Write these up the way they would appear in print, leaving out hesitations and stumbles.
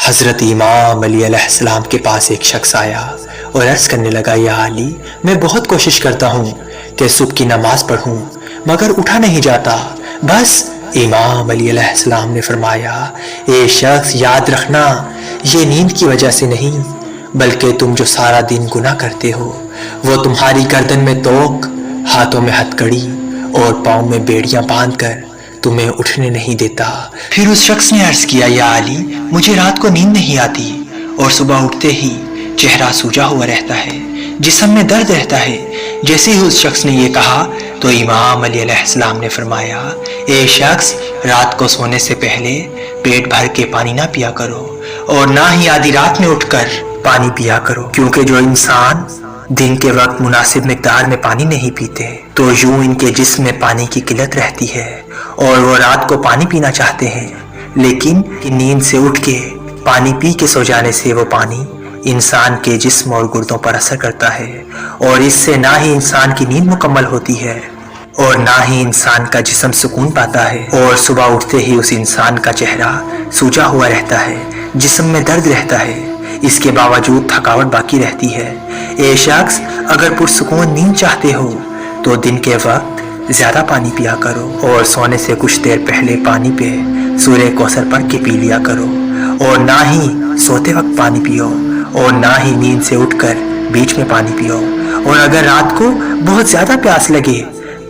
حضرت امام علی علیہ السلام کے پاس ایک شخص آیا اور عرض کرنے لگا، یا علی، میں بہت کوشش کرتا ہوں کہ صبح کی نماز پڑھوں مگر اٹھا نہیں جاتا بس۔ امام علی علیہ السلام نے فرمایا، اے شخص، یاد رکھنا یہ نیند کی وجہ سے نہیں بلکہ تم جو سارا دن گناہ کرتے ہو وہ تمہاری گردن میں توق، ہاتھوں میں ہتھکڑی اور پاؤں میں بیڑیاں باندھ کر تمہیں اٹھنے نہیں دیتا۔ پھر اس شخص نے عرض کیا، یا علی، مجھے رات کو نیند نہیں آتی اور صبح اٹھتے ہی چہرہ سوجا ہوا رہتا ہے، جسم میں درد رہتا ہے۔ جیسے ہی اس شخص نے یہ کہا تو امام علی علیہ السلام نے فرمایا، اے شخص، رات کو سونے سے پہلے پیٹ بھر کے پانی نہ پیا کرو اور نہ ہی آدھی رات میں اٹھ کر پانی پیا کرو، کیونکہ جو انسان دن کے وقت مناسب مقدار میں پانی نہیں پیتے تو یوں ان کے جسم میں پانی کی قلت رہتی ہے اور وہ رات کو پانی پینا چاہتے ہیں، لیکن نیند سے اٹھ کے پانی پی کے سو جانے سے وہ پانی انسان کے جسم اور گردوں پر اثر کرتا ہے اور اس سے نہ ہی انسان کی نیند مکمل ہوتی ہے اور نہ ہی انسان کا جسم سکون پاتا ہے، اور صبح اٹھتے ہی اس انسان کا چہرہ سوجا ہوا رہتا ہے، جسم میں درد رہتا ہے، اس کے باوجود تھکاوٹ باقی رہتی ہے۔ اے شخص، اگر پرسکون نیند چاہتے ہو تو دن کے وقت زیادہ پانی پیا کرو اور سونے سے کچھ دیر پہلے پانی پہ سورہ کوثر پڑھ کے پی لیا کرو، اور نہ ہی سوتے وقت پانی پیو اور نہ ہی نیند سے اٹھ کر بیچ میں پانی پیو، اور اگر رات کو بہت زیادہ پیاس لگے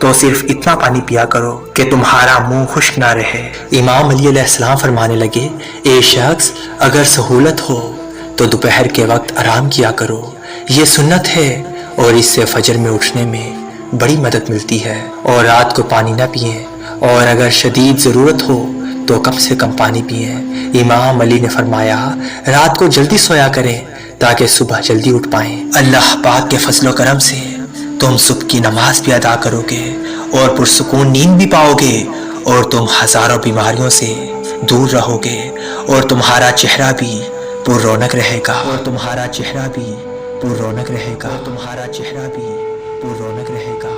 تو صرف اتنا پانی پیا کرو کہ تمہارا منہ خشک نہ رہے۔ امام علی علیہ السلام فرمانے لگے، اے شخص، اگر سہولت ہو تو دوپہر کے وقت آرام کیا کرو، یہ سنت ہے اور اس سے فجر میں اٹھنے میں بڑی مدد ملتی ہے، اور رات کو پانی نہ پئیں، اور اگر شدید ضرورت ہو تو کم سے کم پانی پئیں۔ امام علی نے فرمایا، رات کو جلدی سویا کریں تاکہ صبح جلدی اٹھ پائیں۔ اللہ پاک کے فضل و کرم سے تم صبح کی نماز بھی ادا کرو گے اور پرسکون نیند بھی پاؤ گے، اور تم ہزاروں بیماریوں سے دور رہو گے، اور تمہارا چہرہ بھی پر رونق رہے گا، اور تمہارا چہرہ بھی پر رونق رہے گا، تمہارا چہرہ بھی پر رونق رہے گا۔